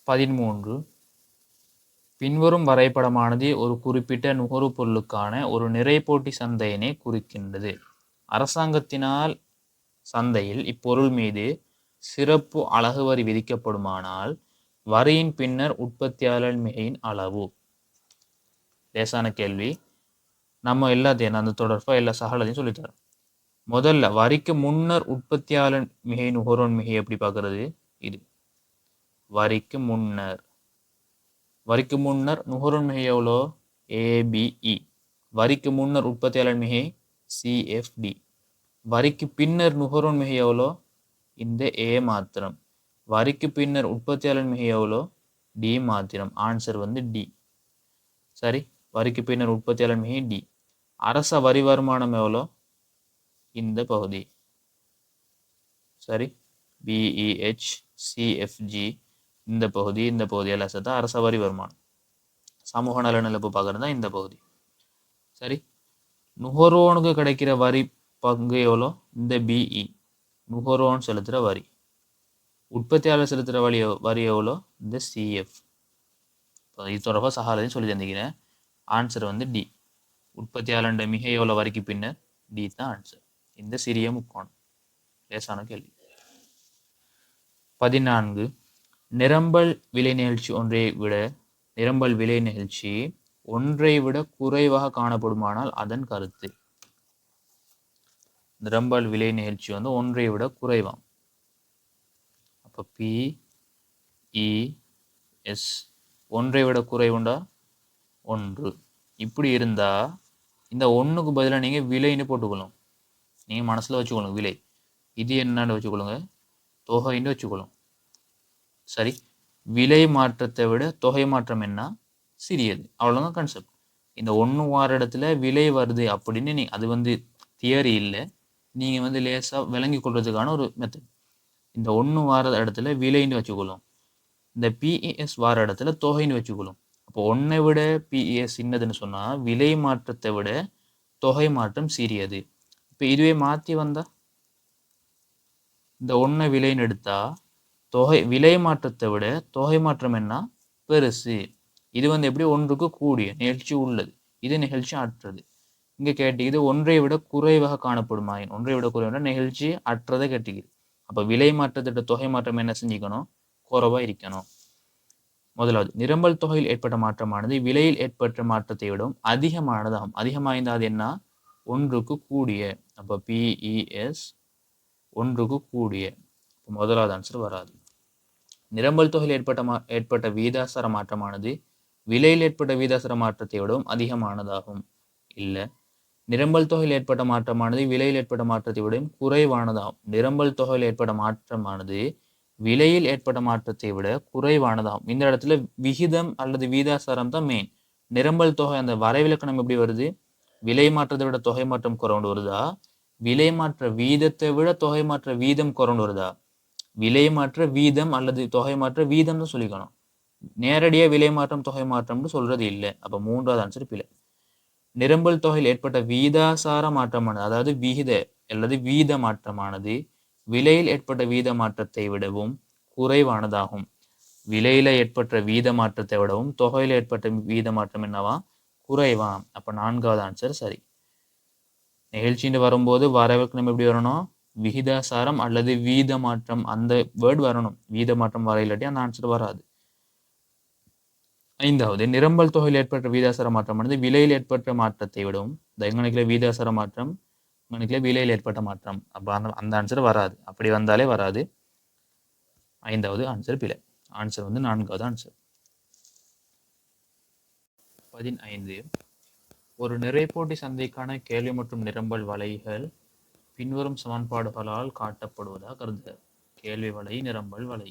13. பின்வரும் வரைபடமானது ஒரு குறிப்பிட்ட நுகர்வு பொருளுக்கான ஒரு நிறைபோட்டி சந்தையினை குறிக்கின்றது. அரசாங்கத்தினால் சந்தையில் இப்பொருள் மீது சிறப்பு அலகு வரி விதிக்கப்படுமானால் வரியின் பின்னர் உற்பத்தியாளர் மிகையின் அளவு. லேசான கேள்வி. நம்ம எல்லாத்தையும் அந்த தொடர்பாக எல்லா சகலத்தையும் சொல்லித்தரோம். முதல்ல வரிக்கு முன்னர் உற்பத்தியாளர் மிகை நுகர்வோன் மிகை எப்படி பார்க்கறது? இது வரிக்கு முன்னர் நுகர்வோன் மிகை எவ்வளோ? ஏபிஇ. வரிக்கு முன்னர் உற்பத்தியாளர் மிகை சிஎஃப்டி. வரிக்கு பின்னர் நுகர்வோன் மிகை எவ்வளோ? இந்த ஏ மாத்திரம். வரிக்கு பின்னர் உற்பத்தியாளர் மிகை எவ்வளோ? டி மாத்திரம். ஆன்சர் வந்து டி. சரி, வரிக்கு பின்னர் உற்பத்தியாளர் மிகை டி. அரச வரி வருமானம் எவ்வளோ? இந்த பகுதி. சரி, பிஇஹெச் சிஎஃப்ஜி இந்த பகுதி எல்லாம் சேர்த்தா அரச வரி வருமானம். சமூக நலனிழப்பு பார்க்கறதா இந்த பகுதி. சரி, நுகர்வோனுக்கு கிடைக்கிற வரி பங்கு எவ்வளோ? இந்த பிஇ. நுகர்வோன் செலுத்துகிற வரி. உற்பத்தியாளர் செலுத்துகிற வரி எவ்வளோ? இந்த சிஎஃப். இது தொடர்பாக சகாலையும் சொல்லி தந்திக்கிறேன். ஆன்சர் வந்து டி. உற்பத்தியாளர் மிக எவ்வளோ வரிக்கு பின்னர்? டி தான் ஆன்சர். இந்த சிறிய முக்கோணம். லேசான கேள்வி. 14. நிரம்பல் விலை நிகழ்ச்சி ஒன்றை விட குறைவாக காணப்படுமானால் அதன் கருத்து. நிரம்பல் விலை நிகழ்ச்சி வந்து ஒன்றை விட குறைவாம். அப்போ பிஇஎஸ் ஒன்றை விட குறைவுண்டா 1. இப்படி இருந்தா இந்த 1க்கு பதிலாக நீங்க விலைன்னு போட்டுக்கணும். நீங்க மனசுல வச்சுக்கணும் விலை. இது என்னன்னு வச்சுக்கொள்ளுங்க, தொகைன்னு வச்சுக்கொள்ளும். சரி, விலை மாற்றத்தை விட தொகை மாற்றம் என்ன? சிறியது. அவ்வளோதான் கான்செப்ட். இந்த 1 வார இடத்துல விலை வருது அப்படின்னு அது வந்து தியரி இல்லை, நீங்க வந்து லேசா விளங்கி கொள்றதுக்கான ஒரு மெத்தட். இந்த 1 வார இடத்துல விலைன்னு வச்சுக்கொள்ளும். இந்த பிஇஎஸ் வார இடத்துல தொகைன்னு வச்சுக்கொள்ளும். அப்போ 1 விட பிஇஎஸ் சின்னதுன்னு சொன்னா விலை மாற்றத்தை விட தொகை மாற்றம் சிறியது. இப்போ இதுவே மாற்றி வந்தா இந்த 1 விலைன்னு எடுத்தா விலை மாற்றத்தை விட தொகை மாற்றம் என்ன? பெருசு. இது வந்து எப்படி? 1க்கு கூடிய நிகழ்ச்சி உள்ளது, இது நிகழ்ச்சி அற்றது. இங்க கேட்டிக்குது ஒன்றை விட குறைவாக காணப்படுமாயின். ஒன்றை விட குறைவாக நிகழ்ச்சி அற்றதை கேட்டிக்குது. அப்ப விலை மாற்றத்திட்ட தொகை மாற்றம் என்ன செஞ்சுக்கணும்? குறைவா இருக்கணும். முதலாவது, நிரம்பல் தொகையில் ஏற்பட்ட மாற்றமானது விலையில் ஏற்பட்ட மாற்றத்தை விடவும் அதிகமானதாகும். அதிகமாய்ந்தா அது என்ன? 1க்கு கூடிய. அப்ப பிஇஎஸ் 1க்கு கூடிய. முதலாவது ஆன்சர் வராது. நிரம்பல் தொகையில் ஏற்பட்ட வீதாசார மாற்றமானது விலையில் ஏற்பட்ட வீதாசார மாற்றத்தை விடவும் அதிகமானதாகும். இல்ல, நிரம்பல் தொகையில் ஏற்பட்ட மாற்றமானது விலையில் ஏற்பட்ட மாற்றத்தை விடவும் குறைவானதாகும். நிரம்பல் தொகையில் ஏற்பட்ட மாற்றமானது விலையில் ஏற்பட்ட மாற்றத்தை விட குறைவானதாகும். இந்த இடத்துல விகிதம் அல்லது வீதாசாரம் தான் மெயின். நிரம்பல் தொகை அந்த வரைவிலக்கணம் எப்படி வருது? விலை மாற்றத்தை விட தொகை மாற்றம் குறைந்து வருதா? விலை மாற்ற வீதத்தை விட தொகை மாற்ற வீதம் குறைந்து வருதா? விலை மாற்ற வீதம் அல்லது தொகை மாற்ற வீதம் தான் சொல்லிக்கணும். நேரடியாக விலை மாற்றம் தொகை மாற்றம்னு சொல்றது இல்லை. அப்ப 3வது ஆன்சர் பிழை. நிரம்பல் தொகையில் ஏற்பட்ட வீதாசார மாற்றமானது, அதாவது விகித அல்லது வீத மாற்றமானது விலையில் ஏற்பட்ட வீத மாற்றத்தை விடவும் குறைவானதாகும். விலையில ஏற்பட்ட வீத மாற்றத்தை விடவும் தொகையில் ஏற்பட்ட வீத மாற்றம் என்னவா? குறைவாம். அப்ப 4வது ஆன்சர் சரி. நிகழ்ச்சின்னு வரும்போது வரவிலக்கணம் எப்படி வரணும்? விகிதாசாரம் அல்லது வீத மாற்றம் அந்த வேர்டு வரணும். வீத மாற்றம் வர இல்லாட்டி அந்த ஆன்சர் வராது. 5வது, நிரம்பல் தொகையில் ஏற்பட்ட வீதாசார மாற்றமானது விலையில் ஏற்பட்ட மாற்றத்தை விடவும் எங்கனைக்குல வீதாசார மாற்றம், எங்கனைக்குல விலையில் ஏற்பட்ட மாற்றம். அப்ப அந்த ஆன்சர் வராது. அப்படி வந்தாலே வராது. 5வது ஆன்சர் பிழை. ஆன்சர் வந்து 4வது ஆன்சர். 15. ஒரு நிறைபோட்டி சந்தைக்கான கேள்வி மற்றும் நிரம்பல் வலைகள் பின்வரும் சமன்பாடுகளால் காட்டப்படுவதாக கருதுக. கேள்வி வலை, நிரம்பல் வலை.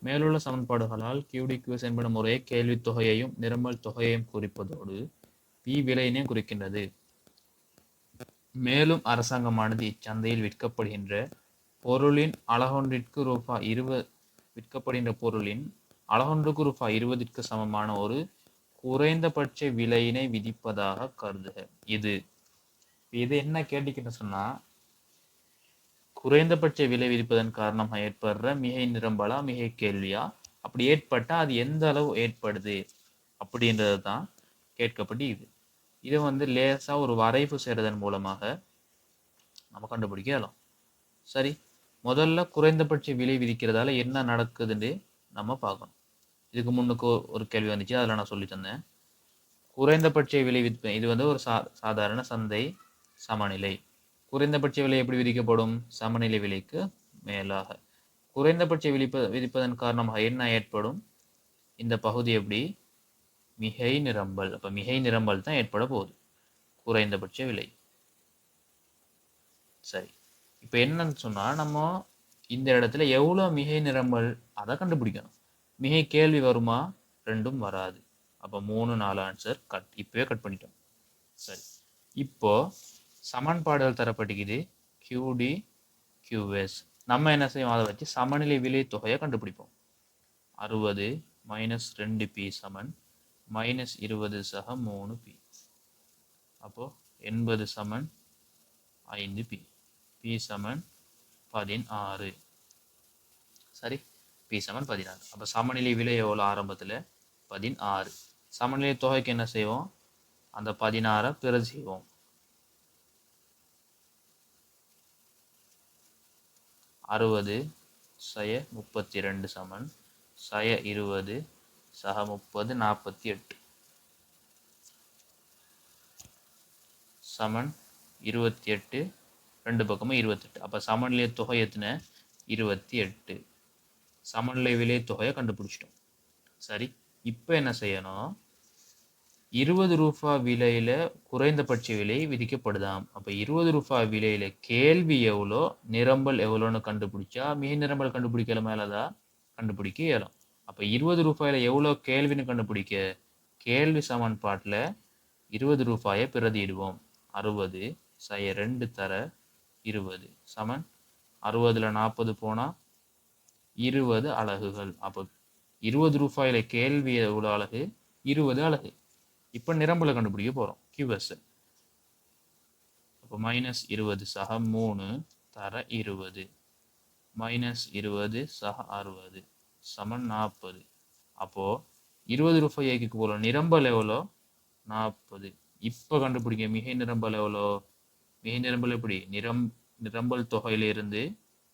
மேலுள்ள சமன்பாடுகளால் QDQS என்படும் முறையை கேள்வி தொகையையும் நிரம்பல் தொகையையும் குறிப்பதோடு பி விலையினையும் குறிக்கின்றது. மேலும் அரசாங்கமானது இச்சந்தையில் விற்கப்படுகின்ற பொருளின் அலகொன்றிற்கு ரூபாய் 20க்கு சமமான ஒரு குறைந்தபட்ச விலையினை விதிப்பதாக கருதுக. இது என்ன கேட்டிக்கிட்டு சொன்னா, குறைந்தபட்ச விலை விதிப்பதன் காரணமாக ஏற்படுற மிகை நிரம்பலா மிகை கேள்வியா அப்படி ஏற்பட்டால் அது எந்த அளவு ஏற்படுது அப்படின்றது தான் கேட்கப்பட்டு இதை வந்து லேசாக ஒரு வரைவு செய்கிறதன் மூலமாக நம்ம கண்டுபிடிக்க இயலும். சரி, முதல்ல குறைந்தபட்ச விலை விதிக்கிறதால என்ன நடக்குதுன்னு நம்ம பார்க்கணும். இதுக்கு முன்னுக்கு ஒரு கேள்வி வந்துச்சு, அதில் நான் சொல்லி தந்தேன். குறைந்தபட்ச விலை விற்பனை இது வந்து ஒரு சாதாரண சந்தை சமநிலை. குறைந்தபட்ச விலை எப்படி விதிக்கப்படும்? சமநிலை விலைக்கு மேலாக. குறைந்தபட்ச விதிப்பதன் காரணமாக என்ன ஏற்படும்? இந்த பகுதி எப்படி? மிகை நிரம்பல். அப்ப மிகை நிரம்பல் தான் ஏற்பட போகுது குறைந்தபட்ச விலை. சரி, இப்ப என்னன்னு சொன்னா நம்ம இந்த இடத்துல எவ்வளவு மிகை நிரம்பல் அதை கண்டுபிடிக்கணும். மிகை கேள்வி வருமா? ரெண்டும் வராது. அப்ப 3, 4 ஆன்சர் கட். இப்பவே கட் பண்ணிட்டோம். சரி, இப்போ சமன்பாடுகள் தரப்பட்டிருக்குது. QD QS. நம்ம என்ன செய்வோம்? அதை வச்சு சமநிலை விலை தொகையை கண்டுபிடிப்போம். 60 மைனஸ் 2p சமன் மைனஸ் 20 சக 3p. அப்போ 80 சமன் 5p. p சமன் 16. சரி, p சமன் 16. அப்போ சமநிலை விலை எவ்வளோ? ஆரம்பத்தில் 16. சமநிலை தொகைக்கு என்ன செய்வோம்? அந்த 16 பிறகு செய்வோம். 60 சய 32 சமன் சய 20 சக 30 48 சமன் 28. ரெண்டு பக்கமும் 28. அப்போ சமநிலை தொகை எத்தனை? 28. சமநிலை விலை தொகையை கண்டுபிடிச்சிட்டோம். சரி, இப்போ என்ன செய்யணும்? 20 ரூபாய் விலையில குறைந்தபட்ச விலை விதிக்கப்படுதாம். அப்ப 20 ரூபாய் விலையில கேள்வி எவ்வளோ, நிரம்பல் எவ்வளோன்னு கண்டுபிடிச்சா மிகை நிரம்பல் கண்டுபிடிக்கல மேலதா கண்டுபிடிக்க இயலும். அப்ப 20 ரூபாயில எவ்வளோ கேள்வின்னு கண்டுபிடிக்க கேள்வி சமன்பாட்டில் 20 ரூபாயை பிரதியிடுவோம். 60 சய 2 தர 20 சமன் 60ல் 40 போனா 20 அலகுகள். அப்போ 20 ரூபாயில கேள்வி எவ்வளோ அலகு? 20 அலகு. இப்போ நிரம்பலை கண்டுபிடிக்க போகிறோம். QS. அப்போ மைனஸ் 20 சக 3 தர 20 மைனஸ் 20 சக 60 சமன் 40. அப்போது 20 ரூபாய் ஏக்கு போகிறோம். நிரம்பல் எவ்வளோ? 40. இப்போ கண்டுபிடிக்க மிகை நிரம்பல் எவ்வளோ? மிகை நிரம்பல் எப்படி? நிரம்பல் தொகையிலிருந்து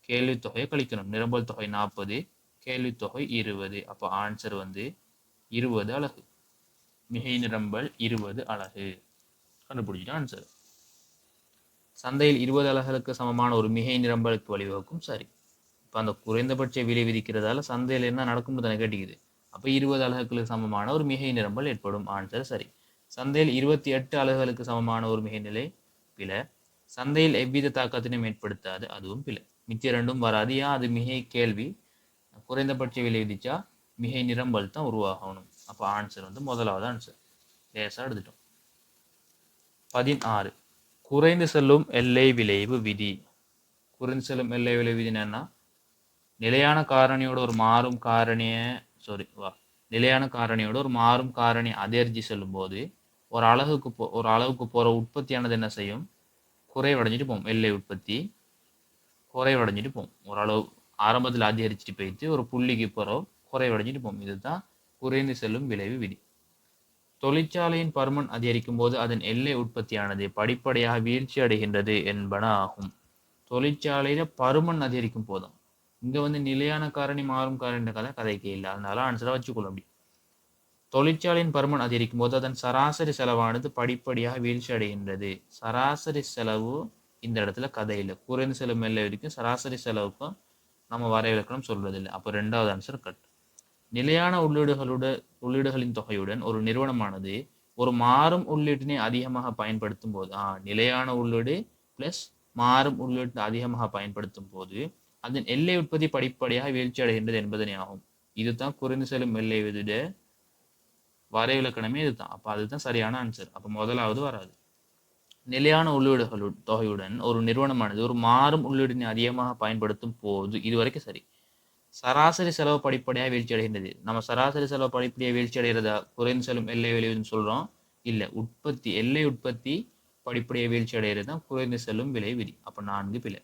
கேள்வி தொகையை கழிக்கணும். நிரம்பல் தொகை 40, கேள்வி தொகை 20. அப்போ ஆன்சர் வந்து 20 அலகு. மிகை நிரம்பல் 20 அலகு. கண்டுபிடிச்சிட்டு ஆன்சர். சந்தையில் 20 அலகுகளுக்கு சமமான ஒரு மிகை நிரம்பலுக்கு வழிவகுக்கும். சரி, இப்போ அந்த குறைந்தபட்ச விலை விதிக்கிறதால சந்தையில் என்ன நடக்கும்னு தானே கேட்டுக்குது. அப்போ 20 அலகுகளுக்கு சமமான ஒரு மிகை நிரம்பல் ஏற்படும். ஆன்சர் சரி. சந்தையில் 28 அலகுகளுக்கு சமமான ஒரு மிகை நிலை பிழை. சந்தையில் எவ்வித தாக்கத்தினையும் ஏற்படுத்தாது, அதுவும் பிழை. மிச்ச ரெண்டும் வராது. ஏன்? அது மிகை கேள்வி. குறைந்தபட்ச விலை விதிச்சா மிகை நிரம்பல் தான் உருவாகணும். அப்போ ஆன்சர் வந்து முதலாவது ஆன்சர். லேசாக எடுத்துட்டோம். 16 குறைந்து செல்லும் எல்லை விளைவு விதி. குறைந்து செல்லும் எல்லை விளைவு விதி என்னன்னா, நிலையான காரணியோட ஒரு மாறும் காரணிய நிலையான காரணியோட ஒரு மாறும் காரணி அதிகரிச்சு செல்லும் போது ஒரு அளவுக்கு போற உற்பத்தியானது என்ன செய்யும்? குறைவடைஞ்சிட்டு போகும். எல்லை உற்பத்தி குறைவடைஞ்சிட்டு போகும். ஓரளவு ஆரம்பத்தில் அதிகரிச்சுட்டு போயிட்டு ஒரு புள்ளிக்கு போகிறோம், குறைவடைஞ்சிட்டு போகும். இதுதான் குறைந்து செல்லும் விளைவு விதி. தொழிற்சாலையின் பருமன் அதிகரிக்கும் போது அதன் எல்லை உற்பத்தியானது படிப்படியாக வீழ்ச்சி அடைகின்றது என்பன ஆகும். தொழிற்சாலையில பருமன் அதிகரிக்கும் போதும். இங்க வந்து நிலையான காரணி மாறும் காரணி கதைக்கு இல்லை. அதனால ஆன்சரை வச்சுக்கொள்ள முடியும். தொழிற்சாலையின் பருமன் அதிகரிக்கும் போது அதன் சராசரி செலவானது படிப்படியாக வீழ்ச்சி அடைகின்றது. சராசரி செலவு இந்த இடத்துல கதை இல்லை. குறைந்து செல்லும் எல்லை வரைக்கும் சராசரி செலவுக்கும் நம்ம வரைவிலக்கணம் சொல்வதில்லை. அப்போ ரெண்டாவது ஆன்சர் கட். நிலையான உள்ளீடுகளின் தொகையுடன் ஒரு நிறுவனமானது ஒரு மாறும் உள்ளீட்டினை அதிகமாக பயன்படுத்தும் போது நிலையான உள்ளீடு பிளஸ் மாறும் உள்ளீட்டு அதிகமாக பயன்படுத்தும் போது அதன் எல்லை உற்பத்தி படிப்படியாக வீழ்ச்சி அடைகின்றது என்பதனே ஆகும். இதுதான் குறைந்து செல்லும் எல்லை விட வரைவிலக்கணமே இதுதான். அப்போ அதுதான் சரியான ஆன்சர். அப்போ முதலாவது வராது. நிலையான உள்ளீடுகள் தொகையுடன் ஒரு நிறுவனமானது ஒரு மாறும் உள்ளீடினை அதிகமாக பயன்படுத்தும் போது இதுவரைக்கும் சரி. சராசரி செலவு படிப்படியாக வீழ்ச்சி அடைகின்றது. நம்ம சராசரி செலவு படிப்படியாக வீழ்ச்சி அடைகிறதா குறைந்து செல்லும் எல்லை விளைவுன்னு சொல்றோம். இல்லை, எல்லை உற்பத்தி படிப்படியாக வீழ்ச்சி அடைகிறது தான் குறைந்து செல்லும் விலை விதி. அப்போ 4 பிழை.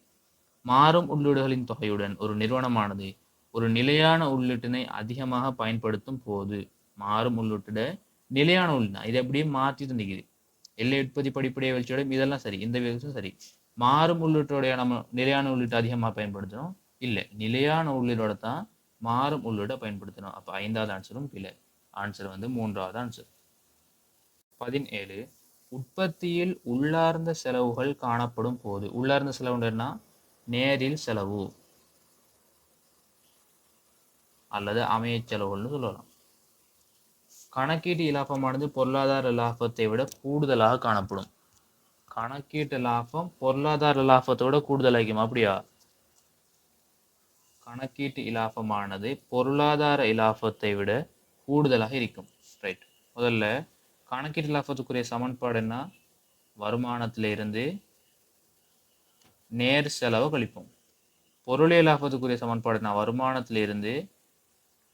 மாறும் உள்ளீடுகளின் தொகையுடன் ஒரு நிறுவனமானது ஒரு நிலையான உள்ளீட்டினை அதிகமாக பயன்படுத்தும் போது. மாறும் உள்ளீட்டிட நிலையான உள்ளீடு இதை அப்படியே மாற்றி தந்திக்குது. எல்லை உற்பத்தி படிப்படியை வச்சோட இதெல்லாம் சரி, இந்த விஷயம் சரி. மாறும் உள்ளீட்டோடைய நம்ம நிலையான உள்ளீட்டு அதிகமாக பயன்படுத்தணும் இல்லை, நிலையான உள்ளீடோட தான் மாறும் உள்ளீட்டை பயன்படுத்தணும். அப்போ 5வது ஆன்சரும் இல்லை. ஆன்சர் வந்து 3வது ஆன்சர். 17 உற்பத்தியில் உள்ளார்ந்த செலவுகள் காணப்படும் போது. உள்ளார்ந்த செலவுன்னா நேரில் செலவு அல்லது அமைய செலவுகள்னு சொல்லலாம். கணக்கீட்டு இலாபமானது பொருளாதார லாபத்தை விட கூடுதலாக காணப்படும். கணக்கீட்டு லாபம் பொருளாதார லாபத்தை விட கூடுதலாகும். அப்படியா? கணக்கீட்டு இலாபமானது பொருளாதார இலாபத்தை விட கூடுதலாக இருக்கும். ரைட். முதல்ல கணக்கீட்டு இலாபத்துக்குரிய சமன்பாடு என்ன? வருமானத்திலிருந்து நேர் செலவு கழிப்போம். பொருளிய லாபத்துக்குரிய சமன்பாடு என்ன? வருமானத்திலிருந்து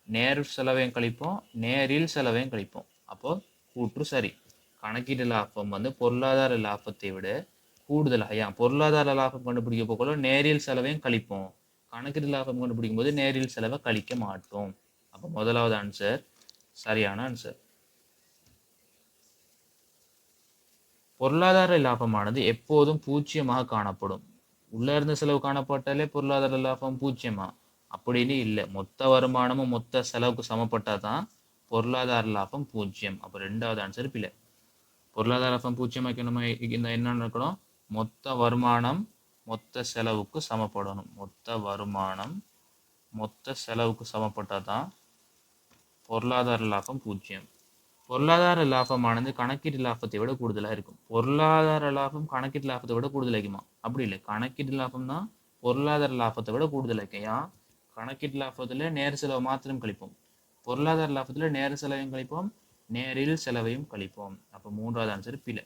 நேர் செலவையும் கழிப்போம், நேரில் செலவையும் கழிப்போம். அப்போ கூற்று சரி. கணக்கீட்டு லாபம் வந்து பொருளாதார லாபத்தை விட கூடுதலாக. பொருளாதார லாபம் கண்டுபிடிக்க போகல நேரில் செலவையும் கழிப்போம், கணக்கீட்டு லாபம் கண்டுபிடிக்கும் போது நேரில் செலவை கழிக்க மாட்டோம். அப்போ முதலாவது ஆன்சர் சரியான ஆன்சர். பொருளாதார லாபமானது எப்போதும் பூஜ்ஜியமாக காணப்படும். உள்ள இருந்த செலவு காணப்பட்டாலே பொருளாதார லாபம் பூஜ்ஜியமா? அப்படின்னு இல்லை. மொத்த வருமானமும் மொத்த செலவுக்கு சமப்பட்டாதான் பொருளாதார லாபம் பூஜ்ஜியம். அப்போ 2வது ஆன்சர் பிள்ளை. பொருளாதார லாபம் பூஜ்ஜியமாக்கி நம்ம என்ன இருக்கணும்? மொத்த வருமானம் மொத்த செலவுக்கு சமப்படணும். மொத்த வருமானம் மொத்த செலவுக்கு சமப்பட்டாதான் பொருளாதார லாபம் பூஜ்ஜியம். பொருளாதார லாபமானது கணக்கீட்டு லாபத்தை விட கூடுதலாக இருக்கும். பொருளாதார லாபம் கணக்கீட்டு லாபத்தை விட கூடுதலாகுமா? அப்படி இல்லை. கணக்கீட்டு லாபம் தான் பொருளாதார லாபத்தை விட கூடுதலாகும். ஏன்? கணக்கீட்டு லாபத்தில் நேர் செலவு மாத்திரம் கழிப்போம், பொருளாதார லாபத்தில் நேர் செலவையும் கழிப்போம், நேரில் செலவையும் கழிப்போம். அப்போ 3வது ஆன்சர் பிழை.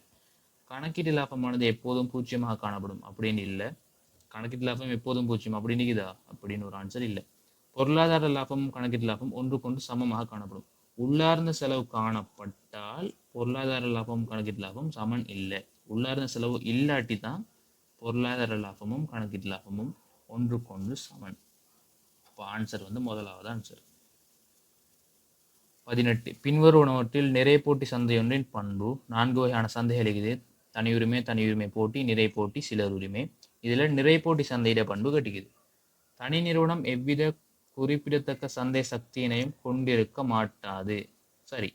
கணக்கீட்டு லாபமானது எப்போதும் பூஜ்ஜியமாக காணப்படும் அப்படின்னு இல்லை. கணக்கீட்டு லாபம் எப்போதும் பூஜ்ஜியம் அப்படின்னு இருக்குதா? அப்படின்னு ஒரு ஆன்சர் இல்லை. பொருளாதார லாபமும் கணக்கீட்டு லாபம் ஒன்றுக்கொன்று சமமாக காணப்படும். உள்ளார்ந்த செலவு காணப்பட்டால் பொருளாதார லாபமும் கணக்கீட்டு லாபம் சமன் இல்லை. உள்ளார்ந்த செலவு இல்லாட்டி தான் பொருளாதார லாபமும் கணக்கீட்டு லாபமும் ஒன்றுக்கொன்று சமன். அப்போ ஆன்சர் வந்து முதலாவது ஆன்சர். 18 பின்வருவனவற்றில் நிறை போட்டி சந்தை ஒன்றின் பண்பு. 4 வகையான சந்தைகள் இருக்குது. தனியுரிமை, தனியுரிமை போட்டி, நிறை போட்டி, சிலர் உரிமை. இதுல நிறை போட்டி சந்தையிட பண்பு கட்டிக்குது. தனி நிறுவனம் எவ்வித குறிப்பிடத்தக்க சந்தை சக்தியினையும் கொண்டிருக்க மாட்டாது. சரி.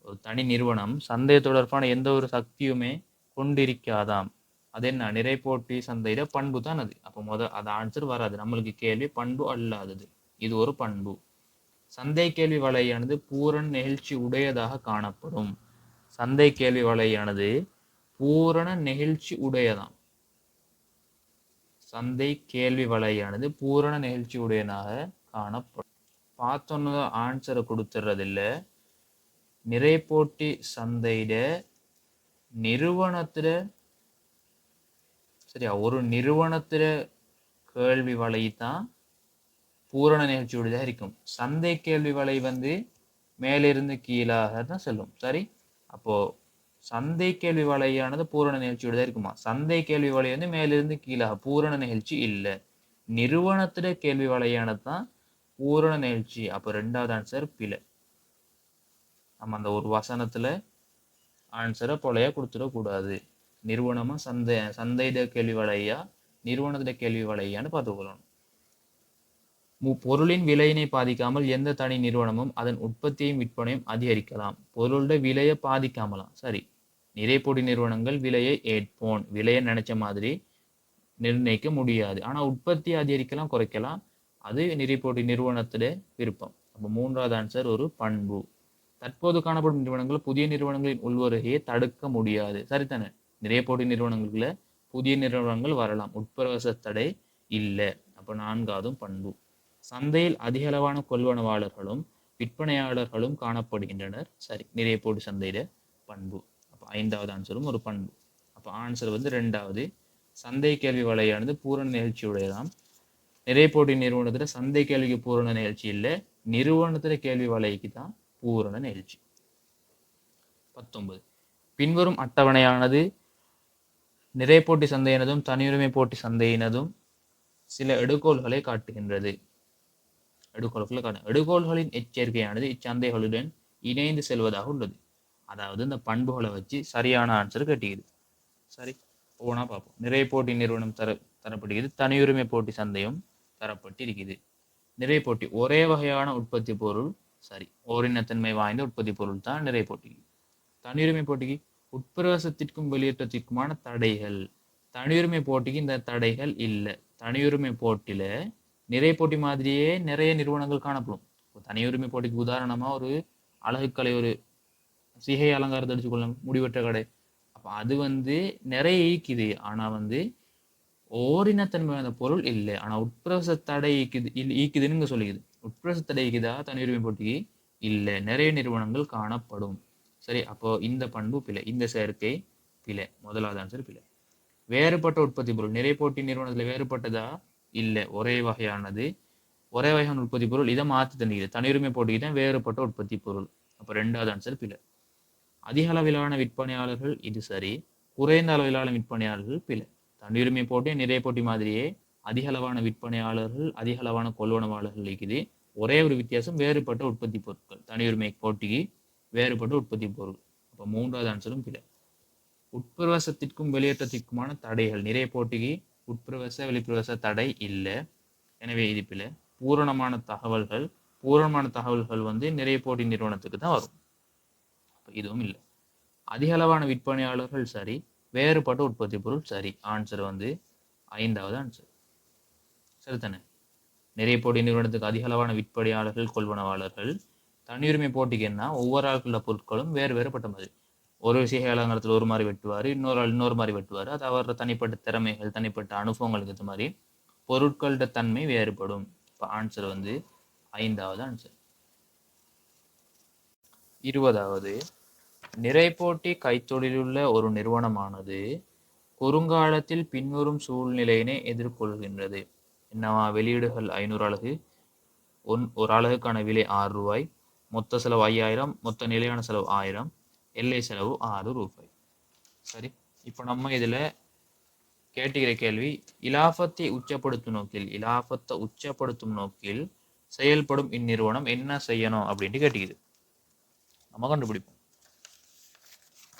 ஒரு தனி நிறுவனம் சந்தை தொடர்பான எந்த ஒரு சக்தியுமே கொண்டிருக்காதாம். அது என்ன? நிறை போட்டி சந்தையிட பண்பு தான் அது. அப்போ அது ஆன்சர் வராது. நம்மளுக்கு கேள்வி பண்பு அல்லாதது. இது ஒரு பண்பு. சந்தை கேள்வி வலையானது பூரண நெகிழ்ச்சி உடையதாக காணப்படும். சந்தை கேள்வி வலையானது பூரண நெகிழ்ச்சி உடையதாம். சந்தை கேள்வி வலையானது பூரண நெகிழ்ச்சி உடையதாக காணப்படும். பார்த்தோன்னு ஆன்சரை கொடுத்துறதில்ல. நிறை போட்டி சந்தையிட நிறுவனத்துல சரியா ஒரு நிறுவனத்துல கேள்வி வலை தான் பூரண நிகழ்ச்சியுடையதாக இருக்கும். சந்தை கேள்வி வலை வந்து மேலிருந்து கீழாக தான் செல்லும். சரி. அப்போ சந்தை கேள்வி வலையானது பூரண நிகழ்ச்சியுடையதாக இருக்குமா? சந்தை கேள்வி வலை வந்து மேலிருந்து கீழாக, பூரண நிகழ்ச்சி இல்லை. நிறுவனத்துல கேள்வி வலையானது தான் பூரண நிகழ்ச்சி. அப்போ 2வது ஆன்சர் பிழை. நம்ம அந்த ஒரு வசனத்துல ஆன்சரை போலையா கொடுத்துடக்கூடாது. நிறுவனமா சந்தையிட கேள்வி வலையா நிறுவனத்திட கேள்வி வலையான்னு பார்த்துக்கொள்ளணும். பொருளின் விலையினை பாதிக்காமல் எந்த தனி நிறுவனமும் அதன் உற்பத்தியையும் விற்பனையும் அதிகரிக்கலாம். பொருளோட விலையை பாதிக்காமலாம். சரி. நிறை போட்டி நிறுவனங்கள் விலையை ஏற்போன், விலையை நினைச்ச மாதிரி நிர்ணயிக்க முடியாது. ஆனா உற்பத்தியை அதிகரிக்கலாம், குறைக்கலாம். அது நிறை போட்டி நிறுவனத்திட விருப்பம். அப்போ 3வது ஆன்சர் ஒரு பண்பு. தற்போது காணப்படும் நிறுவனங்கள் புதிய நிறுவனங்களின் உள்வருகையை தடுக்க முடியாது. சரிதானே? நிறைய போட்டி நிறுவனங்களுக்குள்ள புதிய நிறுவனங்கள் வரலாம், உட்பிரவேச தடை இல்லை. அப்போ 4வதும் பண்பு. சந்தையில் அதிக அளவான கொள்வனவாளர்களும் விற்பனையாளர்களும் காணப்படுகின்றனர். சரி. நிறைய போட்டி சந்தையில பண்பு. அப்போ 5வது ஆன்சரும் ஒரு பண்பு. அப்போ ஆன்சர் வந்து 2வது. சந்தை கேள்வி வலையானது பூரண நிகழ்ச்சியுடையதாம். நிறைய போட்டி நிறுவனத்துல சந்தை கேள்விக்கு பூரண நிகழ்ச்சி இல்லை, நிறுவனத்துல கேள்வி வலைக்கு தான் பூரண நிகழ்ச்சி. 19 பின்வரும் அட்டவணையானது நிறை போட்டி சந்தையினதும் தனியுரிமை போட்டி சந்தையினதும் சில எடுகோள்களை காட்டுகின்றது. எடுகோள்களின் எச்சரிக்கையானது இச்சந்தைகளுடன் இணைந்து செல்வதாக உள்ளது. அதாவது இந்த பண்புகளை வச்சு சரியான ஆன்சர் கட்டிக்குது. சரி, போனா பார்ப்போம். நிறைய போட்டி நிறுவனம் தரப்படுகிறது. தனியுரிமை போட்டி சந்தையும் தரப்பட்டிருக்குது. நிறைய போட்டி ஒரே வகையான உற்பத்தி பொருள் சரி, ஓரினத்தன்மை வாய்ந்த உற்பத்தி பொருள் தான் நிறைய போட்டிக்கு. தனியுரிமை போட்டிக்கு உட்பிரவேசத்திற்கும் வெளியேற்றத்திற்குமான தடைகள். தனியுரிமை போட்டிக்கு இந்த தடைகள் இல்லை. தனியுரிமை போட்டியில நிறைய போட்டி மாதிரியே நிறைய நிறுவனங்கள் காணப்படும். தனியுரிமை போட்டிக்கு உதாரணமா ஒரு அழகுக்கலை, ஒரு சிகை அலங்காரத்தை அடிச்சுக்கொள்ள முடிவற்ற கடை. அப்ப அது நிறைய ஈக்குது. ஆனா ஓரினத்தன்மை அந்த பொருள் இல்லை. ஆனா உட்பிரவேச தடை ஈக்குதுன்னு சொல்லிக்குது. உட்பிரவேச தடை ஈக்குதா தனியுரிமை போட்டிக்கு இல்லை. நிறைய நிறுவனங்கள் காணப்படும். சரி, அப்போ இந்த பண்பு பிழை, இந்த சேர்க்கை பிழை. முதலாவது ஆன்சர் பிழை. வேறுபட்ட உற்பத்தி பொருள் நிறைய போட்டி நிறுவனத்துல வேறுபட்டதா இல்லை, ஒரே வகையானது. ஒரே வகையான உற்பத்தி பொருள் இதை மாற்றி தந்துகிறது. தனியுரிமை போட்டிக்கு தான் வேறுபட்ட உற்பத்தி பொருள். அப்ப ரெண்டாவது ஆன்சர் பிழை. அதிக அளவிலான விற்பனையாளர்கள் இது சரி, குறைந்த அளவிலான விற்பனையாளர்கள் பிழை. தனியுரிமை போட்டி நிறைய போட்டி மாதிரியே அதிக அளவான விற்பனையாளர்கள், அதிக அளவான கொள்வனவாளர்கள் இருக்குது. ஒரே ஒரு வித்தியாசம், வேறுபட்ட உற்பத்தி பொருட்கள். தனியுரிமை போட்டிக்கு வேறுபட்ட உற்பத்தி பொருள். அப்போ மூன்றாவது ஆன்சரும் பிழை. உட்பிரவேசத்திற்கும் வெளியேற்றத்திற்குமான தடைகள் நிறைய போட்டிக்கு உட்பிரவேச வெளிப்பிரவேச தடை இல்லை. எனவே இது பிழை. பூரணமான தகவல்கள் நிறைய போட்டி நிறுவனத்துக்கு தான் வரும். இதுவும் இல்லை. அதிக அளவான விற்பனையாளர்கள் சரி, வேறுபட்ட உற்பத்தி பொருள் சரி. ஆன்சர் ஐந்தாவது ஆன்சர். சரிதானே? நிறைய போட்டி நிறுவனத்துக்கு அதிக அளவான விற்பனையாளர்கள், கொள்வனவாளர்கள். தனியுரிமை போட்டிக்கு என்ன, ஒவ்வொரு ஆட்கள பொருட்களும் வேறு வேறுபட்ட மாதிரி. ஒரு சிகை அலங்காரத்தில் ஒரு மாதிரி வெட்டுவார், இன்னொரு ஆள் இன்னொரு மாதிரி வெட்டுவார். அது அவரோட தனிப்பட்ட திறமைகள், தனிப்பட்ட அனுபவங்களுக்கு ஏற்ற மாதிரி பொருட்களோட தன்மை வேறுபடும். இப்போ ஆன்சர் ஐந்தாவது ஆன்சர். 20வது, நிறைபோட்டி கைத்தொழிலுள்ள ஒரு நிறுவனமானது குறுங்காலத்தில் பின்வரும் சூழ்நிலையினை எதிர்கொள்கின்றது. என்னவா? வெளியீடுகள் 500 அலகு, ஒரு அலகுக்கான விலை 6 ரூபாய், மொத்த செலவு 5000, மொத்த நிலையான செலவு 1000, எல்லை செலவு 6 ரூபாய். சரி, இப்போ நம்ம இதுல கேட்டுக்கிற கேள்வி, இலாபத்தை உச்சப்படுத்தும் நோக்கில் செயல்படும் இந்நிறுவனம் என்ன செய்யணும் அப்படின்ட்டு கேட்டுக்குது. நம்ம கண்டுபிடிப்போம்.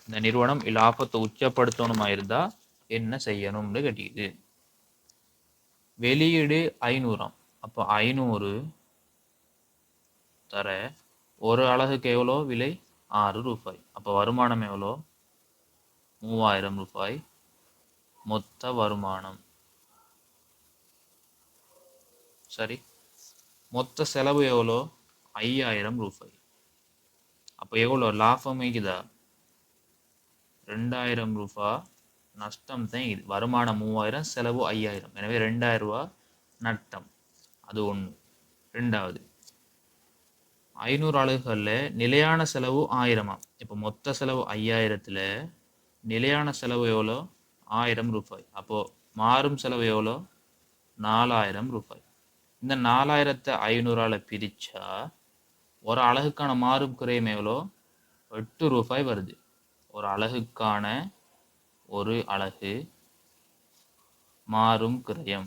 இந்த நிறுவனம் இலாபத்தை உச்சப்படுத்தணுமா இருந்தா என்ன செய்யணும்னு கேட்டுக்குது. வெளியீடு 500. அப்போ 500 தர ஒரு அலகுக்கு எவ்வளோ விலை? 6 ரூபாய். அப்போ வருமானம் எவ்வளோ? 3000 ரூபாய் மொத்த வருமானம். சரி, மொத்த செலவு எவ்வளோ? 5000 ரூபாய். அப்போ எவ்வளோ லாபம் இருக்குதா? 2000 ரூபாய் நஷ்டம் தான் இது. வருமானம் 3000, செலவு 5000. எனவே 2000 ரூபாய் நட்டம். அது ஒன்று. ரெண்டாவது, 500 அலகுகளில் நிலையான செலவு 1000. இப்போ மொத்த செலவு 5000த்துல நிலையான செலவு எவ்வளோ? 1000 ரூபாய். அப்போ மாறும் செலவு எவ்வளோ? 4000 ரூபாய். இந்த 4000த்தை 500ஆல பிரிச்சா ஒரு அலகுக்கான மாறும் குறையும் எவ்வளோ? 8 ரூபாய் வருது. ஒரு அலகுக்கான ஒரு அலகு மாறும் கிரயம்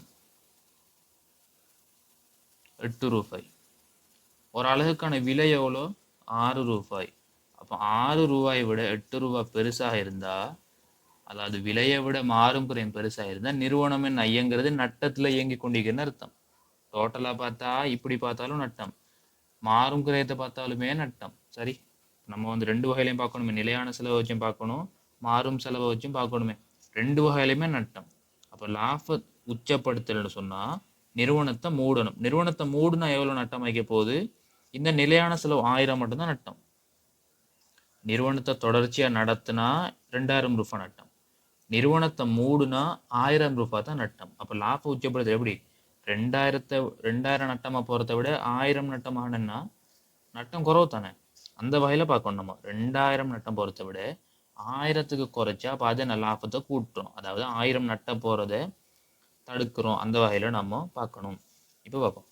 8 ரூபாய். ஒரு அலகுக்கான விலை எவ்வளோ? 6 ரூபாய். அப்போ 6 ரூபாயை விட 8 ரூபாய் பெருசாக இருந்தா, அதாவது விலையை விட மாறும் குறையும் பெருசாக இருந்தா நிறுவனம் என்ன இயங்குறது? நட்டத்துல இயங்கி கொண்டிருக்குன்னு அர்த்தம். டோட்டலா பார்த்தா இப்படி பார்த்தாலும் நட்டம், மாறும் குறையத்தை பார்த்தாலுமே நட்டம். சரி, நம்ம ரெண்டு வகையிலையும் பார்க்கணுமே. நிலையான செலவை வச்சும் பார்க்கணும், மாறும் செலவை வச்சும் பார்க்கணுமே. ரெண்டு வகையிலுமே நட்டம். அப்போ லாப உச்சப்படுத்தல்னு சொன்னா நிறுவனத்தை மூடணும். நிறுவனத்தை மூடுனா எவ்வளவு நட்டம் வைக்க போகுது? இந்த நிலையான செலவு 1000 மட்டும்தான் நட்டம். நிறுவனத்தை தொடர்ச்சியா நடத்தினா 2000 ரூபாய் நட்டம். நிறுவனத்தை மூடுனா 1000 ரூபாய் தான் நட்டம். அப்ப லாப உச்சப்படுத்தல் எப்படி? 2000 நட்டமா போறதை விட 1000 நட்டமாகனா நட்டம் குறவு தானே. அந்த வகையில பார்க்கணும். நம்ம 2000 நட்டம் போறதை விட 1000க்கு குறைச்சா அப்ப அதை லாபத்தை கூட்டுறோம். அதாவது 1000 நட்டம் போறதை தடுக்கிறோம். அந்த வகையில நம்ம பார்க்கணும். இப்போ பார்ப்போம்.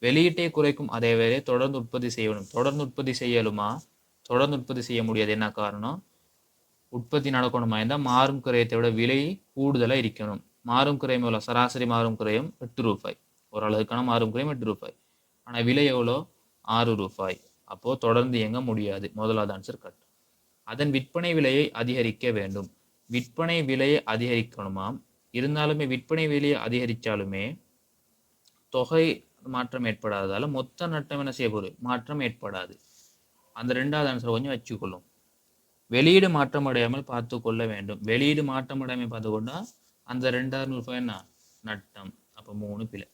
வெளியீட்டை குறைக்கும் அதே வேலை தொடர்ந்து உற்பத்தி செய்யணும். தொடர்ந்து உற்பத்தி செய்யலுமா? தொடர்ந்து உற்பத்தி செய்ய முடியாது. என்ன காரணம்? உற்பத்தி நடக்கணுமா இருந்தால் மாறும் குறையத்தை விட விலை கூடுதலாக இருக்கணும். மாறும் குறையும் எவ்வளோ? சராசரி மாறும் குறையும் 8 ரூபாய். ஒரு அலகுக்கான மாறும் குறையும் 8 ரூபாய். ஆனால் விலை எவ்வளோ? 6 ரூபாய். அப்போது தொடர்ந்து இயங்க முடியாது. முதலாவது ஆன்சர் கட். அதன் விற்பனை விலையை அதிகரிக்க வேண்டும். விற்பனை விலையை அதிகரிக்கணுமாம். இருந்தாலுமே விற்பனை விலையை அதிகரித்தாலுமே தொகை மாற்றம் ஏற்படாததால் மொத்த நட்டம் என்ன செய்ய போகுது? மாற்றம் ஏற்படாது. அந்த ரெண்டாவது ஆன்சர் கொஞ்சம் வச்சுக்கொள்ளும். வெளியீடு மாற்றம் அடையாமல் பார்த்து கொள்ள வேண்டும். வெளியீடு மாற்றம் அடையாமல் பார்த்துக்கொண்டா அந்த 2000 ரூபாய் என்ன? நட்டம். அப்போ 3 பிழை.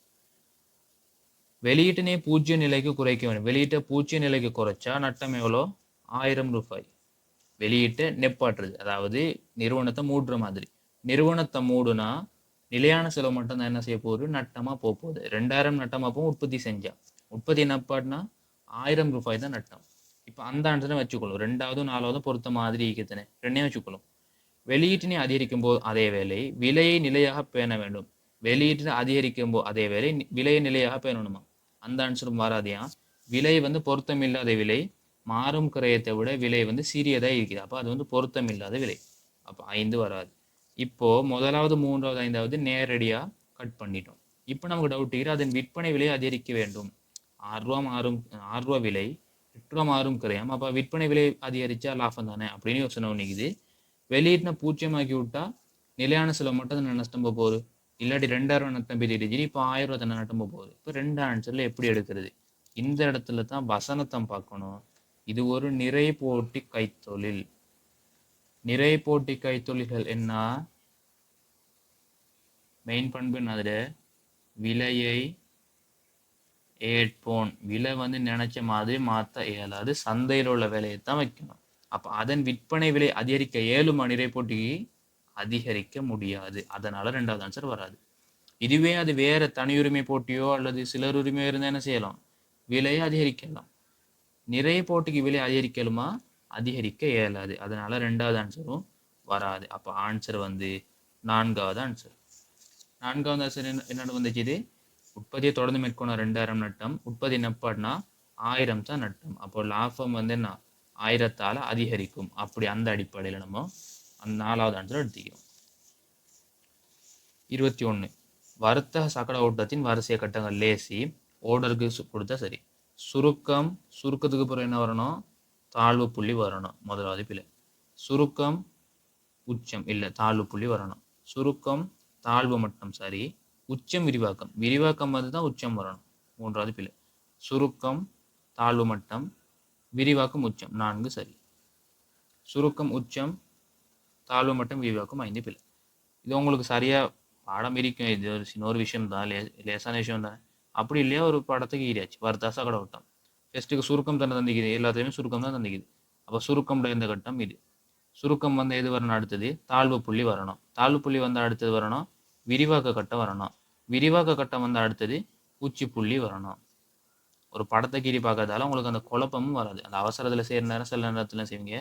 வெளியீட்டினை 0 நிலைக்கு குறைக்க வேண்டும். வெளியீட்டை 0 நிலைக்கு குறைச்சா நட்டம் எவ்வளோ? 1000 ரூபாய். வெளியீட்டை நெப்பாட்டுறது, அதாவது நிறுவனத்தை மூடுற மாதிரி. நிறுவனத்தை மூடுனா நிலையான செலவு மட்டும் தான் என்ன செய்ய போகுது? நட்டமாக போகுது. 2000 நட்டமாக போகும் உற்பத்தி செஞ்சா. உற்பத்தி நப்பாட்டினா 1000 ரூபாய் தான் நட்டம். இப்போ அந்த ஆன்சரை வச்சுக்கொள்ளும். 2வது 4வது பொறுத்த மாதிரி இருக்குதுன்னு ரெண்டையும் வச்சுக்கொள்ளும். வெளியீட்டினை அதிகரிக்கும் போது அதே வேலை விலையை நிலையாக பேண வேண்டும். வெளியீட்டினை அதிகரிக்கும் போது அதே வேலை விலையை நிலையாக பேணணுமா? அந்த ஆன்சரும் வராதியா. விலை பொருத்தம் இல்லாத விலை, மாறும் கிரயத்தை விட விலை சிறியதாக இருக்குது. அப்போ அது பொருத்தம் இல்லாத விலை. அப்போ 5 வராது. இப்போ முதலாவது 3வது 5வது நேரடியாக கட் பண்ணிட்டோம். இப்போ நமக்கு டவுட் இருக்குது, அதன் விற்பனை விலையை அதிகரிக்க வேண்டும். 6 ரூபா மாறும், 6 ரூபா விலை, 8 ரூபா மாறும் கிரயம். அப்போ விற்பனை விலை அதிகரித்தா லாபம் தானே அப்படின்னு யோசனை நிற்குது. வெளியீட்டின 0 ஆக்கி விட்டா நிலையான செலவு மட்டும் தானே நஷ்டம் போகுது. இல்லாட்டி 2000 நட்டம் பெரிய இப்போ 1000 ரூபா தானே நட்டம் போகுது. இப்போ 2 ஆன்சரில் எப்படி எடுக்கிறது? இந்த இடத்துல தான் வசனத்தை பார்க்கணும். இது ஒரு நிறை போட்டி கைத்தொழில். நிறை போட்டி கைத்தொழில்கள் என்ன? மெயின் பண்பு என்னது? விலையை ஏற்போன். விலை நினைச்ச மாதிரி மாற்ற இயலாது. சந்தையில் உள்ள விலையை தான் வைக்கணும். அப்போ அதன் விற்பனை விலை அதிகரிக்க இயலுமா? நிறை போட்டிக்கு அதிகரிக்க முடியாது. அதனால 2வது ஆன்சர் வராது. இதுவே அது வேற தனியுரிமை போட்டியோ அல்லது சிலர் உரிமையோ இருந்தால் என்ன செய்யலாம்? விலையை அதிகரிக்கலாம். நிறைய போட்டிக்கு விலை அதிகரிக்கலுமா? அதிகரிக்க இயலாது. அதனால 2வது ஆன்சரும் வராது. அப்போ ஆன்சர் 4வது ஆன்சர். 4வது ஆன்சர் என்னென்ன வந்துச்சு? இது உற்பத்தியை தொடர்ந்து மேற்கொண்ட 2000 நட்டம். உற்பத்தி நப்பாடினா 1000 தான் நட்டம். அப்போ லாபம் என்ன? 1000ஆல் அதிகரிக்கும். அப்படி அந்த அடிப்படையில் நம்ம அந்த 4வது ஆன்சர் எடுத்துக்கிறோம். 21. வர்த்தக சக்கர ஓட்டத்தின் வரிசை கட்டங்கள் லேசி. ஓர்டருக்கு கொடுத்தா சரி. சுருக்கத்துக்கு பிறகு என்ன வரணும்? தாழ்வு புள்ளி வரணும். முதலாவது பிழை. சுருக்கம் உச்சம் இல்லை, தாழ்வு புள்ளி வரணும். சுருக்கம் தாழ்வு மட்டம் சரி. உச்சம் விரிவாக்கம். விரிவாக்கம் தான் உச்சம் வரணும். 3வது பிழை. சுருக்கம் தாழ்வு மட்டம், விரிவாக்கம் உச்சம். 4 சரி. சுருக்கம் உச்சம் தாழ்வு மட்டம் விரிவாக்கம் 5 பிழை. இது உங்களுக்கு சரியா பாடம் இருக்கும். இது ஒரு சின்ன ஒரு விஷயம் தான், லேசான விஷயம் தான். அப்படி இல்லையா ஒரு படத்துக்கு ஈரியாச்சு. வர்த்தக சக்கர ஓட்டம் ஃபெஸ்ட்டுக்கு சுருக்கம் தானே தந்திக்குது. எல்லாத்தையுமே சுருக்கம் தான் தந்திக்குது. அப்போ சுருக்கம் இந்த கட்டம் இது. சுருக்கம் எது வரணும்? அடுத்தது தாழ்வு புள்ளி வரணும். தாழ்வு புள்ளி அடுத்தது வரணும் விரிவாக்க கட்டம் வரணும். விரிவாக்க கட்டம் அடுத்தது உச்சி புள்ளி வரணும். ஒரு படத்தை கீறி பார்க்கறதால உங்களுக்கு அந்த குழப்பமும் வராது. அந்த அவசரத்தில் செய்கிற நேரம் சில நேரத்தில் செய்வீங்க,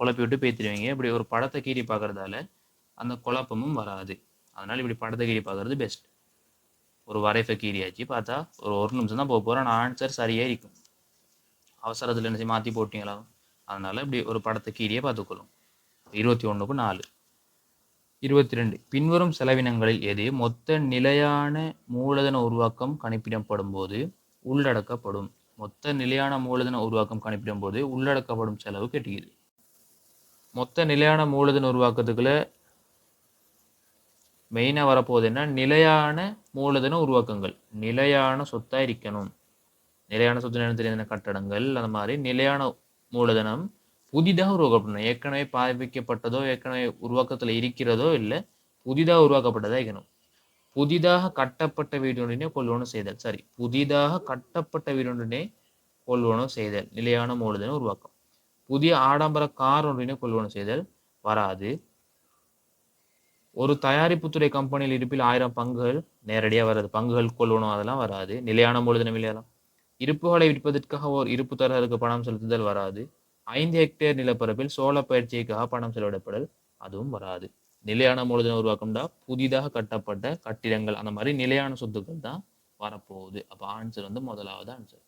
குழப்பி விட்டு பேத்திடுவீங்க. இப்படி ஒரு படத்தை கீறி பார்க்கறதால அந்த குழப்பமும் வராது. அதனால இப்படி படத்தை கீறி பார்க்கறது பெஸ்ட். ஒரு வரைஃபை கீரியாச்சு பார்த்தா ஒரு நிமிஷம் தான் போக போகிறோம். ஆனால் ஆன்சர் சரியாக இருக்கும். அவசரத்தில் என்ன செய்ய மாற்றி போட்டிங்களா? அதனால இப்படி ஒரு படத்தை கீரியை பார்த்துக்கொள்ளும். 21க்கு 4. 22. பின்வரும் செலவினங்களில் எது மொத்த நிலையான மூலதன உருவாக்கம் கணிப்பிடப்படும் போது உள்ளடக்கப்படும்? மொத்த நிலையான மூலதன உருவாக்கம் கணிப்பிடும் போது உள்ளடக்கப்படும் செலவு கேட்டுகிறது. மொத்த நிலையான மூலதன உருவாக்கத்துக்குள்ள மெயினாக வரப்போகுது என்ன? நிலையான மூலதன உருவாக்கங்கள். நிலையான சொத்தா இருக்கணும். நிலையான சொத்து தெரிந்த கட்டடங்கள் அந்த மாதிரி நிலையான மூலதனம் புதிதாக உருவாக்கப்படணும். ஏற்கனவே பாவிக்கப்பட்டதோ ஏற்கனவே உருவாக்கத்தில் இருக்கிறதோ இல்லை, புதிதாக உருவாக்கப்பட்டதாக இருக்கணும். புதிதாக கட்டப்பட்ட வீடொன்றினை கொள்வனவு செய்தல். சரி, புதிதாக கட்டப்பட்ட வீடொன்றினை கொள்வனவு செய்தல் நிலையான மூலதன உருவாக்கம். புதிய ஆடம்பர கார் ஒன்றினை கொள்வனவு செய்தல் வராது. ஒரு தயாரிப்புத்துறை கம்பெனியில் இருப்பில் 1000 பங்குகள் நேரடியாக வராது. பங்குகள் கொள்வனவு அதெல்லாம் வராது. நிலையான மூலதனம் இல்லையெல்லாம். இருப்புகளை விற்பதற்காக ஒரு இருப்பு தரகருக்கு பணம் செலுத்துதல் வராது. 5 ஹெக்டேர் நிலப்பரப்பில் சோள பயிற்சிக்காக பணம் செலவிடப்படல் அதுவும் வராது. நிலையான மூலதன உருவாக்கம்டா புதிதாக கட்டப்பட்ட கட்டிடங்கள் அந்த மாதிரி நிலையான சொத்துக்கள் தான் வரப்போகுது. அப்போ ஆன்சர் முதலாவது ஆன்சர்.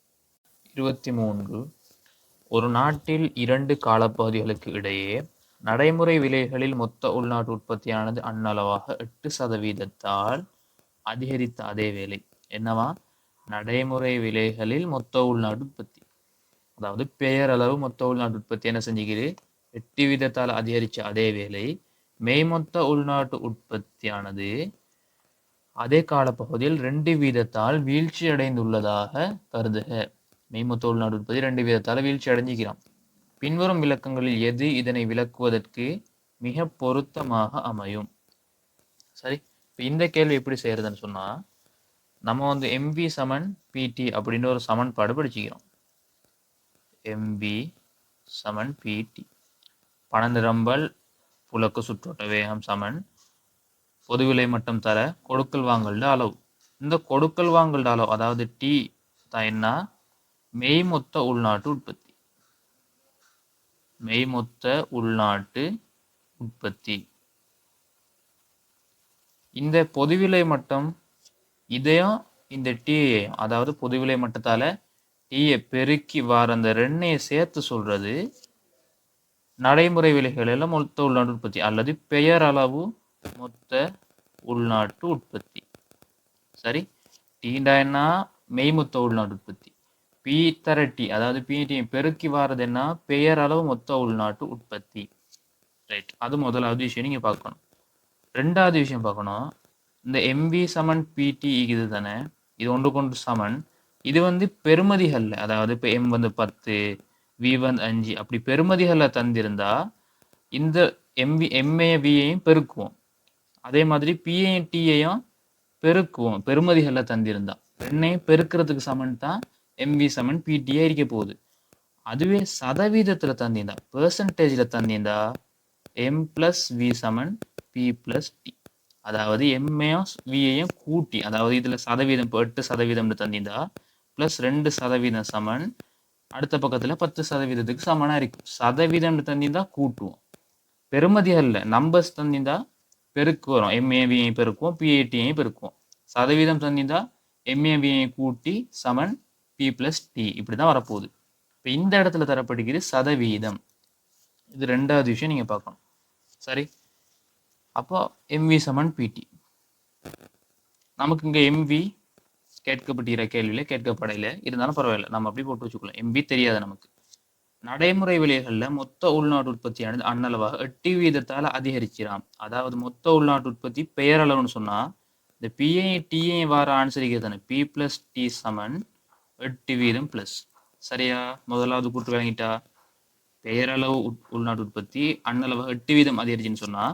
23. ஒரு நாட்டில் 2 காலப்பகுதிகளுக்கு இடையே நடைமுறை விலைகளில் மொத்த உள்நாட்டு உற்பத்தியானது அன்னளவாக 8% அதிகரித்த அதே வேலை என்னவா? நடைமுறை விலைகளில் மொத்த உள்நாட்டு உற்பத்தி, அதாவது பெயரளவு மொத்த உள்நாட்டு உற்பத்தி என்ன செஞ்சுக்கிது, 8 வீதத்தால் அதிகரிச்ச அதே வேளை மெய்மொத்த உள்நாட்டு உற்பத்தியானது அதே காலப்பகுதியில் 2 வீதத்தால் வீழ்ச்சி அடைந்துள்ளதாக கருதுக. மெய்மொத்த உள்நாட்டு உற்பத்தி 2 வீதத்தால் வீழ்ச்சி அடைஞ்சிக்கிறான். பின்வரும் விளக்கங்களில் எது இதனை விளக்குவதற்கு மிக பொருத்தமாக அமையும்? சரி, இந்த கேள்வி எப்படி செய்யறதுன்னு சொன்னா, நம்ம MV சமன் PT அப்படின்னு ஒரு சமன்பாடு படிச்சுக்கிறோம். MV சமன் PT, பண நிரம்பல் புழக்க சுற்றோட்ட வேகம் சமன் பொதுவிலை மட்டம் தர கொடுக்கல் வாங்கல் அளவு. இந்த கொடுக்கல் வாங்கல் அளவு அதாவது T தான் என்ன, மெய்மொத்த உள்நாட்டு உற்பத்தி. மெய்மொத்த உள்நாட்டு உற்பத்தி. இந்த பொதுவிலை மட்டம் இதையும் இந்த டீயையும், அதாவது பொதுவிலை மட்டத்தால டீயை பெருக்கி வார அந்த ரெண்டையை சேர்த்து சொல்றது நடைமுறை விலைகளில் மொத்த உள்நாட்டு உற்பத்தி அல்லது பெயரளவு மொத்த உள்நாட்டு உற்பத்தி. சரி, டீண்டா என்ன, மெய்மொத்த உள்நாட்டு உற்பத்தி. பி தர டி அதாவது பிடி பெருக்கி வாரது என்ன, பெயரளவு மொத்த உள்நாட்டு உற்பத்தி. ரைட், அது முதலாவது விஷயம் நீங்க பார்க்கணும். ரெண்டாவது விஷயம் பார்க்கணும், இந்த MV சமன் PT இது தானே, இது ஒன்றுக்கொன்று சமன். இது பெருமதிகள்ல, அதாவது இப்போ M 10, V 5 அப்படி பெருமதிகள்ல தந்திருந்தா இந்த MA Vயையும் பெருக்குவோம், அதே மாதிரி PAயும் Tயையும் பெருக்குவோம் பெருமதிகள்ல தந்திருந்தா. ரெண்டையும் பெருக்கிறதுக்கு சமன் தான் MV சமன் PT இருக்க போகுது. அதுவே சதவீதத்துல தந்திருந்தா, பெர்சன்டேஜ்ல தந்திருந்தா M + V சமன் P + T. அதாவது எம்மையும் வியையும் கூட்டி, அதாவது இதுல சதவீதம் 8% தந்திருந்தா பிளஸ் 2% சமன் அடுத்த பக்கத்துல 10%க்கு சமனா இருக்கும். சதவீதம் தந்திருந்தா கூட்டுவோம், பெருமதிகள்ல நம்பர்ஸ் தந்திருந்தா பெருக்கு வரும், MAVயை பெருக்குவோம், PATயை பெருக்குவோம். சதவீதம் தந்திருந்தா MAVயை கூட்டி சமன் P + T, இப்படிதான் வரப்போகுது. இப்போ இந்த இடத்துல தரப்படுகிறது சதவீதம். இது ரெண்டாவது விஷயம் நீங்க பார்க்கணும். சரி, அப்போ MV சமன் PT. நமக்கு இங்க MV கேட்கப்படுகிற கேள்வியில கேட்கப்படையில இருந்தாலும் பரவாயில்ல, நம்ம அப்படி போட்டு வச்சுக்கலாம். MV தெரியாது நமக்கு. நடைமுறை விலைகள்ல மொத்த உள்நாட்டு உற்பத்தியானது அன்னளவாக 8 வீதத்தால் அதிகரிக்கிறான். அதாவது மொத்த உள்நாட்டு உற்பத்தி பெயரளவுன்னு சொன்னா இந்த PA TA வார ஆன்சரிக்கிறது தானே, P + T சமன் 8 வீதம் பிளஸ். சரியா, முதலாவது கூட்டு விளங்கிட்டா, பெயரளவு உள்நாட்டு உற்பத்தி அன்னளவாக 8 வீதம் அதிகரிச்சுன்னு சொன்னா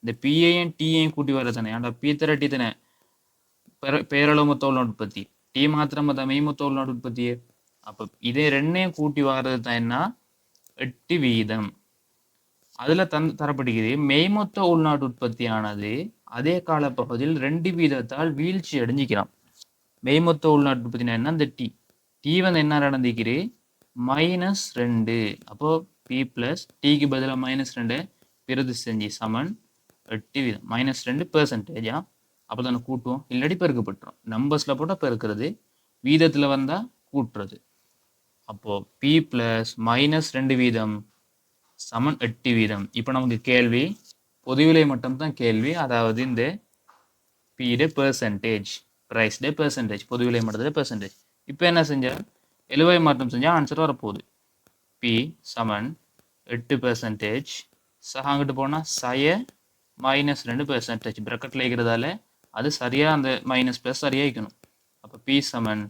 இந்த PAயும் TAயும் கூட்டி வர தானே, ஏன்டா P தர T தானே பெயரளவு மொத்த உள்நாட்டு உற்பத்தி, T மாத்திரம் தான் மெய்மொத்த உள்நாட்டு உற்பத்தியே. அப்ப இதே ரெண்டையும் கூட்டி வர்றது தான் என்ன, 8 வீதம். அதுல தரப்படுகிறது மெய்மொத்த உள்நாட்டு உற்பத்தியானது அதே காலப்பகுதியில் 2 வீதத்தால் வீழ்ச்சி அடைஞ்சிக்கிறான். மெய்மொத்த உள்நாட்டு உற்பத்தினா என்ன, இந்த T என்ன நடந்திருக்குது, -2. அப்போ P + Tக்கு பதிலாக -2 பிரதி செஞ்சு சமன் 8 வீதம். -2% அப்பதானே கூட்டுவோம், இல்லாட்டி பெருக்கப்பட்டுரும். நம்பர்ஸ்ல போட்டா பெருக்கிறது, வீதத்துல வந்தா கூட்டுறது. அப்போ P + -2 வீதம் சமன் 8 வீதம். இப்போ நமக்கு கேள்வி பொதுவிலை மட்டும் தான் கேள்வி, அதாவது இந்த P பெர்சன்டேஜ், பிரைஸ் பெர்சன்டேஜ், பொதுவிலை மட்டத்துல பெர்சன்டேஜ். இப்போ என்ன செஞ்சா எழுவை மாற்றம் செஞ்சா ஆன்சர் வரப்போகுது. P சமன் 8%, அங்கிட்டு போனா சய -2% பிரக்கெட்ல இருக்கிறதால அது சரியா அந்த மைனஸ் பிளஸ் சரியா இருக்கணும். அப்போ P சமன்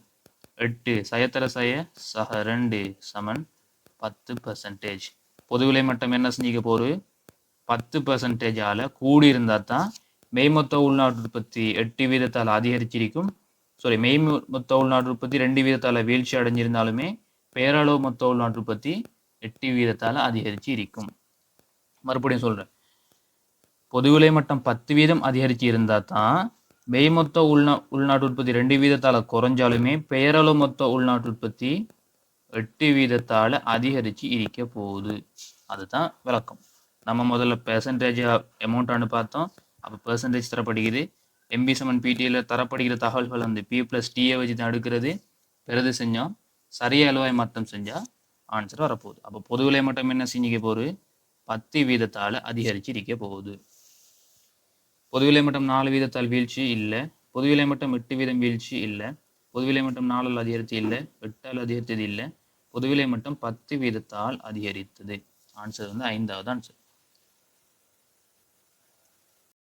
8 சயத்தர சய சக 2 சமன் 10%. பொதுவிலை மட்டம் என்ன செஞ்சுக்க போரு, 10%ஆல கூடி இருந்தா தான் மெய்மொத்த உள்நாட்டு உற்பத்தி 8 வீதத்தால் அதிகரிச்சிருக்கும். சாரி, மெய்மொத்த உள்நாட்டு உற்பத்தி 2 வீதத்தால வீழ்ச்சி அடைஞ்சிருந்தாலுமே பெயரளவு மொத்த உள்நாட்டு உற்பத்தி 8 வீதத்தால அதிகரிச்சு இருக்கும். மறுபடியும் சொல்றேன், பொதுவிலை மட்டம் 10 வீதம் அதிகரிச்சு இருந்தா தான் மெய்மொத்த உள்நாட்டு உற்பத்தி 2 வீதத்தால குறைஞ்சாலுமே பெயரளவு மொத்த உள்நாட்டு உற்பத்தி 8 வீதத்தால அதிகரிச்சு இருக்க போகுது. அதுதான் விளக்கம். நம்ம முதல்ல பெர்சன்டேஜ் அமௌண்ட் பார்த்தோம். அப்போ பெர்சன்டேஜ் தரப்படுகிறது. MB சமன் PTல தரப்படுகிற தகவல்கள் P + Tயை வச்சு தான் எடுக்கிறது. பிறகு செஞ்சோம், சரியா எழுவாய் மாற்றம் செஞ்சா ஆன்சர் வரப்போகுது. அப்போ பொதுவிலை மட்டம் என்ன செஞ்சிக்க போகுது, 10 வீதத்தால அதிகரிச்சு இருக்க போகுது. பொதுவிலை மட்டம் 4 வீதத்தால் வீழ்ச்சி இல்லை, பொதுவிலை மட்டம் 8 வீதம் வீழ்ச்சி இல்லை, பொதுவிலை மட்டும் 4ஆல் அதிகரித்து இல்லை, 8ஆல் அதிகரித்தது இல்லை, பொதுவிலை மட்டும் 10 வீதத்தால் அதிகரித்தது. ஆன்சர் வந்து 5வது ஆன்சர்.